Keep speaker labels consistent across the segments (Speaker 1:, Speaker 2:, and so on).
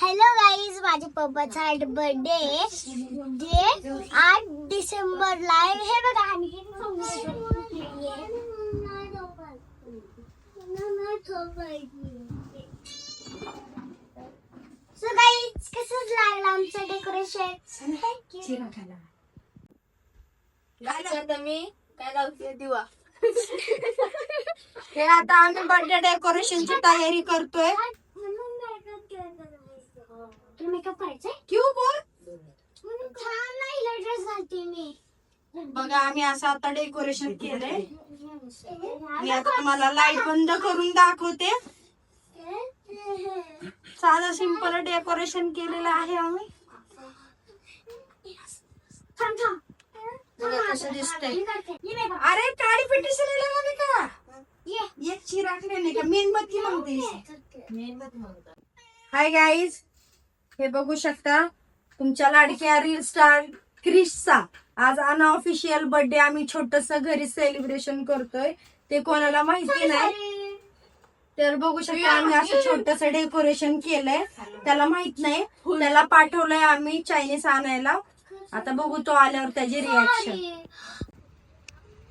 Speaker 1: Hello guys, माझ्या पप्पाचा आज birthday जे 8 डिसेंबरला आहे. हे बघा सो गाईज, कसं लागलं आमचं डेकोरेशन?
Speaker 2: काय लावते दिवा. हे आता आम्ही बर्थडे डेकोरेशनची तयारी करतोय.
Speaker 1: मेकअप करायचंय
Speaker 2: क्यू बोल
Speaker 1: छान नाही ड्रेस घालते मी.
Speaker 2: बघा आम्ही असं आता डेकोरेशन केलंय. मी आता तुम्हाला लाईट बंद करून दाखवते. साधं सिंपल डेकोरेशन केलेलं आहे आम्ही.
Speaker 1: थांब थांब
Speaker 2: कसं दिसतंय. अरे काळी पेटी शिरलेली का एक चिराकले नाही का मेणबत्ती म्हणते. हाय गाईज, हे बघू शकता तुमच्या लाडक्या रील स्टार क्रिशचा आज अनऑफिशियल बर्थडे आम्ही छोटस घरी सेलिब्रेशन करतोय. ते कोणाला माहिती नाही तर बघू शकता आम्ही असं छोटस डेकोरेशन केलंय. त्याला माहित नाही, त्याला पाठवलंय आम्ही चायनीज आणायला. आता बघू तो आल्यावर त्याची रिॲक्शन.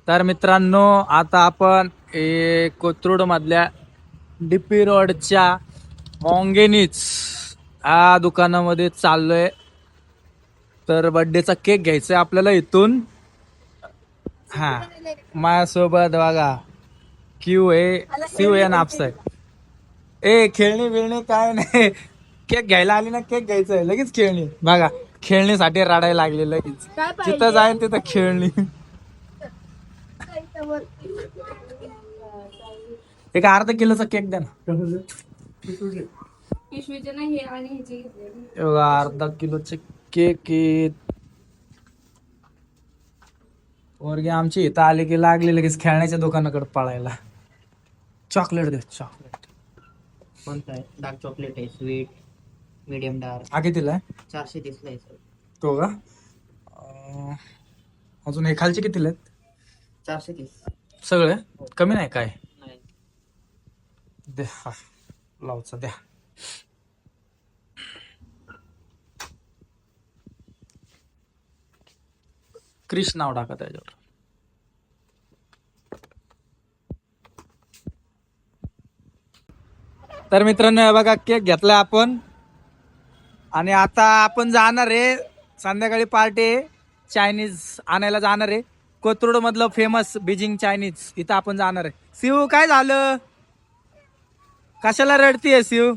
Speaker 3: तर मित्रांनो, आता आपण कोथरूड मधल्या डीपी रोडच्या मॉंगेनीच या दुकानामध्ये चाललोय. तर बर्थडेचा केक घ्यायचा आपल्याला इथून. हा, माझ्यासोबत बघा क्यू आहे, शिव आहे, नाप्स आहे. खेळणी बिळणी काय नाही, केक घ्यायला आली ना, केक घ्यायचं आहे लगेच खेळणी. बघा खेळणीसाठी रडायला लागले लगेच. जिथं जाईल तिथं खेळणी. एक अर्धा किलोचा केक द्या ना. अर्धा किलोचे केक वर्गे आमची इथं आले की लागले लगेच खेळण्याच्या दुकानाकडे पळायला. चॉकलेट दे, चॉकलेट.
Speaker 4: कोणता आहे? डार्क चॉकलेट आहे, स्वीट, मीडियम डार्क.
Speaker 3: आगे दिलाय
Speaker 4: 430 ला आहे सर.
Speaker 3: तो का अजून हे खालचे कितीला आहेत?
Speaker 4: 430.
Speaker 3: सगळे कमी नाही काय?
Speaker 4: नाही.
Speaker 3: द्या, हा लावचा द्या. क्रिश नाव टाका त्याच्यावर. तर मित्रांनो बघा केक घेतलाय आपण आणि आता आपण जाणार आहे संध्याकाळी पार्टी चायनीज आणायला जाणार आहे. कोथरूड मधलं फेमस बीजिंग चायनीज इथं आपण जाणार आहे. शिव काय झालं, कशाला रडतीये शिव?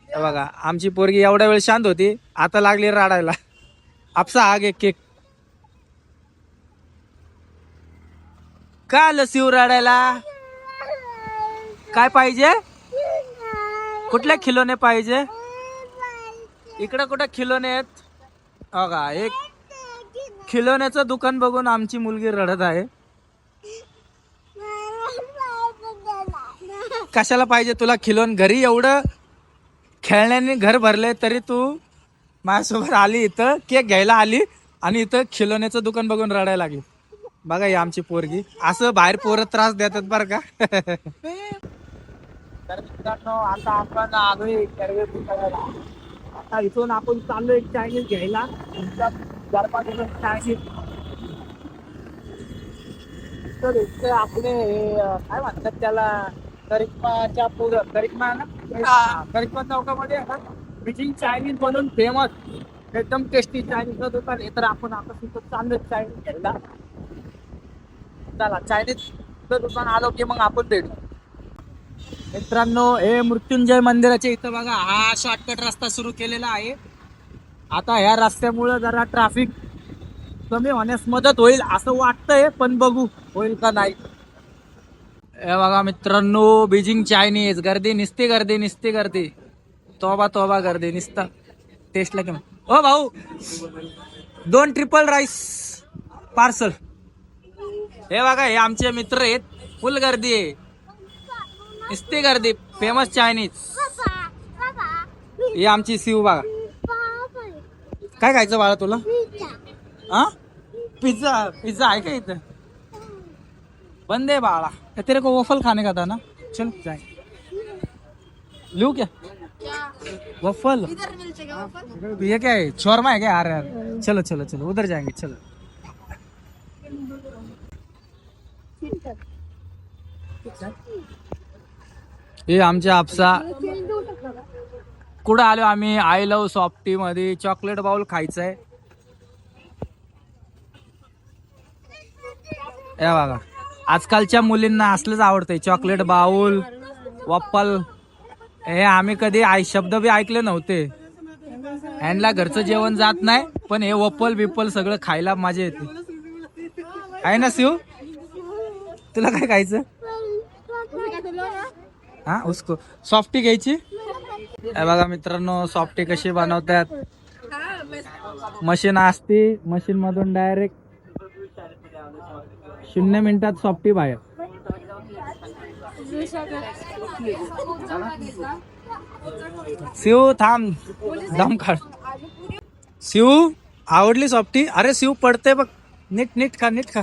Speaker 3: बघा आमची पोरगी एवढा वेळ शांत होती, आता लागली रडायला. आपसा हा घे केक. काय आलं शिव रडायला? काय पाहिजे? कुठल्या खिलोने पाहिजे? इकडं कुठं खिलोने आहेत बघा. एक खिलोण्याचं दुकान बघून आमची मुलगी रडत आहे. कशाला पाहिजे तुला खिलोन? घरी एवढं खेळण्याने घर भरले तरी तू माझ्यासोबत आली, इथं केक घ्यायला आली आणि इथं खिलोण्याचं दुकान बघून रडायला लागली. बघा ही आमची पोरगी. असं बाहेर पोरं त्रास देतात बरं का. तर मित्रांनो आता आपण आलोय कर्वे दुकानाला. आता इथून आपण चाललोय चायनीज घ्यायला. चायनीज तर इथे आपले काय म्हणतात त्याला, करिश्माच्या पुढं करिश्मा ना, करिश्मा चौकामध्ये बीजिंग चायनीज म्हणून फेमस एकदम टेस्टी चायनीजचं दुकान आहे. तर आपण आता तिथं चाललोय चायनीज घ्यायला. चला चायनीजचं दुकान आलो की मग आपण भेटू. मित्रांनो हे मृत्युंजय मंदिराच्या इथं बघा हा शॉर्टकट रस्ता सुरू केलेला आहे. आता ह्या रस्त्यामुळे जरा ट्रॅफिक कमी होण्यास मदत होईल असं वाटतंय, पण बघू होईल का नाही. हे बघा मित्रांनो बीजिंग चायनीज. गर्दी निसती, गर्दी निसती, गर्दी. तोबा तोबा गर्दी निसता. टेस्टला केम ओ भाऊ 2 ट्रिपल राईस पार्सल. हे बघा हे आमचे मित्र आहेत. फुल गर्दी आहे, निसती गर्दी. Famous Chinese. ही आमची शिव बघा. काय खायचं बाळा तुला? हा पिझ्झा. पिझ्झा आहे का इथं? बंद है बाळा. तेरे को वफल खाने का था ना, चल जाए. लू क्या? वफल
Speaker 2: इधर मिलचेगा वफल।
Speaker 3: ये क्या है, शोरमा है क्या? यार चलो चलो चलो उधर जाएंगे चलो. हे आमच्या आपसा कुठं आलो आम्ही? आय लव्ह सॉफ्टी मध्ये चॉकलेट बाउल खायचंय. हे बघा आजकालच्या मुलींना असलंच आवडतंय, चॉकलेट बाउल वप्पल. हे आम्ही कधी शब्द बी ऐकले नव्हते. ह्यांना घरचं जेवण जात नाही, पण हे वप्पल बिप्पल सगळं खायला मजा येते. आहे ना शिव, तुला काय खायचं? हा उसको सॉफ्टी घ्यायची. हे बघा मित्रांनो सॉफ्टी कशी बनवतात. मशीन असते, मशीन मधून डायरेक्ट 0 मिनिटात सॉफ्टी बाहेर. शिव थांब, दम काढ. शिव आवडली सॉफ्टी? अरे शिव पडते बघ, नीट नीट खा, नीट खा.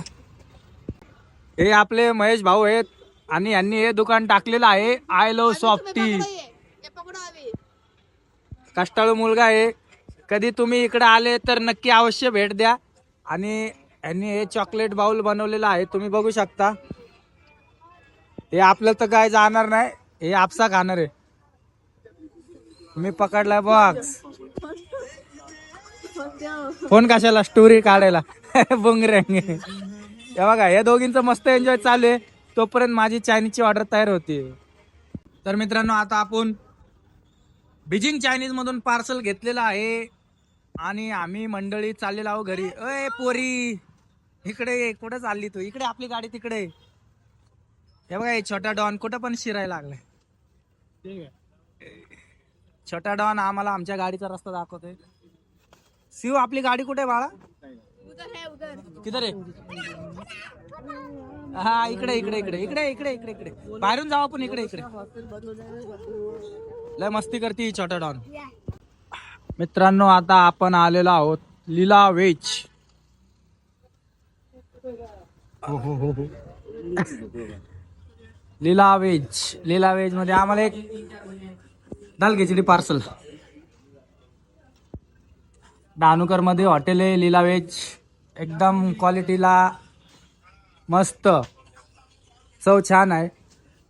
Speaker 3: हे आपले महेश भाऊ आहेत आणि यांनी हे दुकान टाकलेलं आहे आय लव्ह सॉफ्टी. कष्टाळू मुलगा आहे. कधी तुम्ही इकडे आले तर नक्की अवश्य भेट द्या. आणि यांनी हे चॉकलेट बाउल बनवलेलं आहे, तुम्ही बघू शकता. हे आपलं तर काय जाणार नाही, हे आपसा खाणार आहे. मी पकडलाय बॉक्स. फोन कशाला, स्टोरी काढायला. बुंगरंग. हे बघा या दोघींचं मस्त एन्जॉय चालू आहे. तोपर्यंत माझी चायनीजची ऑर्डर तयार होती. तर मित्रांनो आता आपण बीजिंग चायनीज मधून पार्सल घेतलेलं आहे आणि आम्ही मंडळी चाललेलो आहो घरी. अय पोरी इकडे ये, कुठं चालली तू? इकडे आपली गाडी तिकडे. हे बघा हे छोटा डॉन कुठं पण शिरायला लागलाय. छोटा डॉन आम्हाला आमच्या गाडीचा रस्ता दाखवतोय. शिव आपली गाडी कुठे बाळा? किधर आहे? हा इकडे इकडे इकडे इकडे इकडे इकडे इकडे बाहेरून जाऊ आपण. इकडे इकडे लय मस्ती करते ही छोटा डॉन. मित्रांनो आता आपण आलेलो आहोत लीला वेज. हो हो हो हो लीला वेज. लीला वेज मध्ये आम्हाला एक दाल खिचडी पार्सल. डानुकर मध्ये हॉटेल आहे लीला वेज. एकदम क्वालिटीला मस्त, चव छान आहे.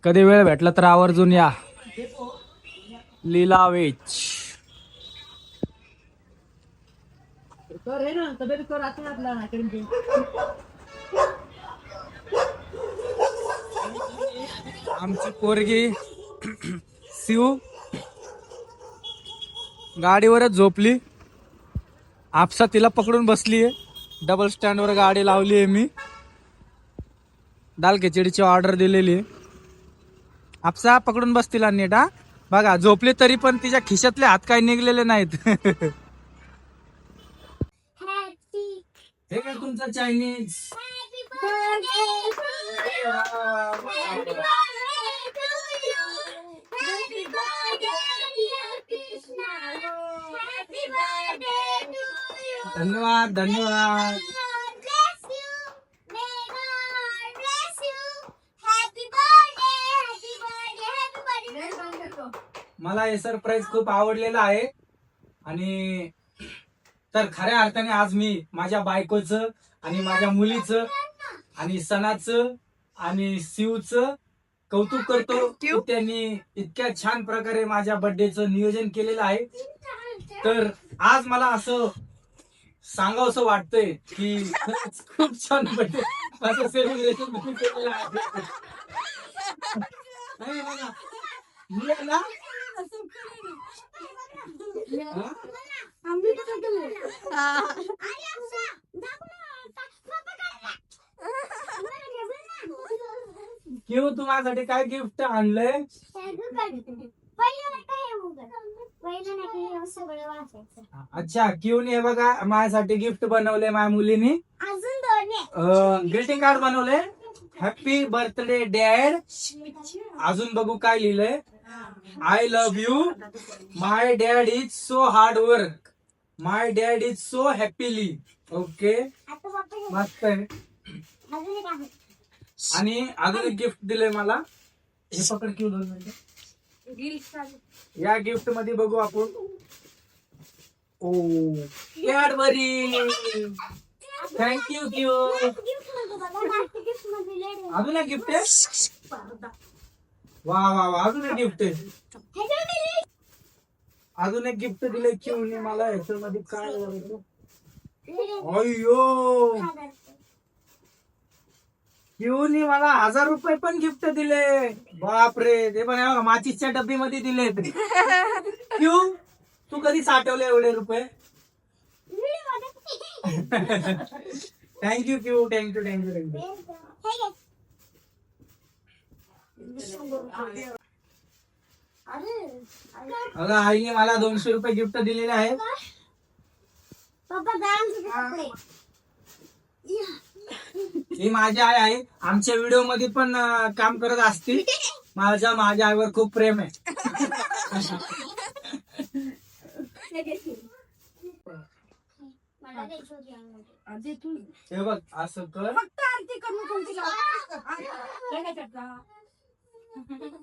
Speaker 3: कधी वेळ भेटला तर आवर्जून या लीला वेज. आमची पोरगी शिव गाडीवरच झोपली. आपसा तिला पकडून बसलीये. डबल स्टँड वर गाडी लावली आहे मी. दाल खिचडीची ऑर्डर दिलेली आहे. आपसा पकडून बस तिला नीट. हा बघा झोपली तरी पण तिच्या खिशातले हात काही निघलेले नाहीत. हे काय तुमचं चायनीज? धन्यवाद धन्यवाद. मला हे सरप्राईज खूप आवडलेलं आहे. आणि तर खऱ्या अर्थाने आज मी माझ्या बायकोचं आणि माझ्या मुलीचं आणि सणाचं आणि शिवचं कौतुक करतो की त्यांनी इतक्या छान प्रकारे माझ्या बर्थडेचं नियोजन केलेलं आहे. तर आज मला असं सांगावंसं वाटतंय की खरंच खूप छान बर्थडे असं सेलिब्रेशन केलेलं आहे. नाही बघा, मी ना किंवा तू माझ्यासाठी काय गिफ्ट आणलंय? अच्छा किंवा हे बघा माझ्यासाठी गिफ्ट बनवलंय माझ्या मुलीने. ग्रीटिंग कार्ड बनवलंय. Happy birthday dad. अजून बघू काय लिहिलंय. I love you. My dad is so hard work. My dad is so happily. Okay मस्त आहे. आणि अजून एक गिफ्ट दिलंय मला. हे पकड. क्यू 2 मिनिटं. या गिफ्ट मध्ये बघू आपण. ओ कॅडबरी. Thank you Q. अजून एक गिफ्ट आहे. वा वा वा, अजून एक गिफ्ट आहे. अजून एक गिफ्ट दिलंय क्यूने मला. ह्याच्यामध्ये काय आहे? अय्यो, क्यूने मला 1000 रुपये पण गिफ्ट दिले. बापरे, ते पण आहे बघा, माचीसच्या डब्बीमध्ये दिले. क्यू, तू कधी साठवले एवढे रुपये? Thank you Q, thank you thank you thank you. अगं आईने मला 200 रुपये गिफ्ट दिलेले आहेत. ही माझी आई आहे. आमच्या व्हिडिओ मध्ये पण काम करत असते. माझ्या आईवर खूप प्रेम आहे. हे बघ, असं कर.
Speaker 2: फक्त आरती करून कोणती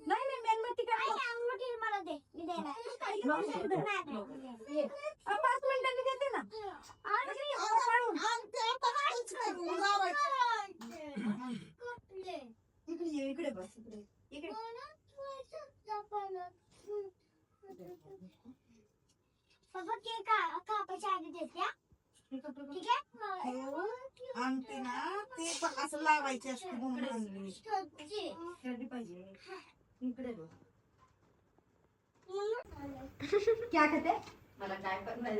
Speaker 2: नाही नाही मेणबत्ती काय 5 मिनिटांनी देते ना. इकडे बस, इकडे
Speaker 1: कापाच्या आधी देत्या. ठीक आहे.
Speaker 2: आणते ना ते असं लावायचे असते पाहिजे. इकडे बघ. क्या कहते?
Speaker 5: मला काय पण नाही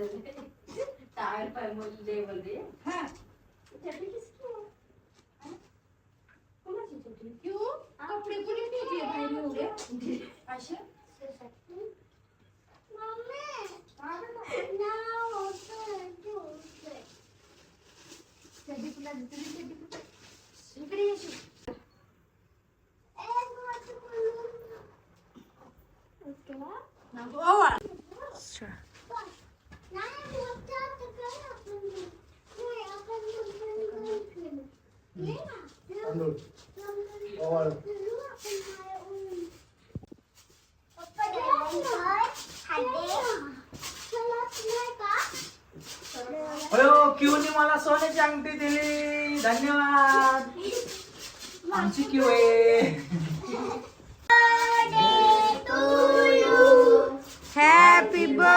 Speaker 5: टायर पाय बोलले बोलले.
Speaker 2: हा
Speaker 5: क्यों कपडे कुणी फेकले बाहेर एवढे असे? इकडे येशील.
Speaker 3: अयो, क्यूने मला सोन्याची अंगठी दिली. धन्यवाद. आमची क्यू आहे.
Speaker 2: Happy birthday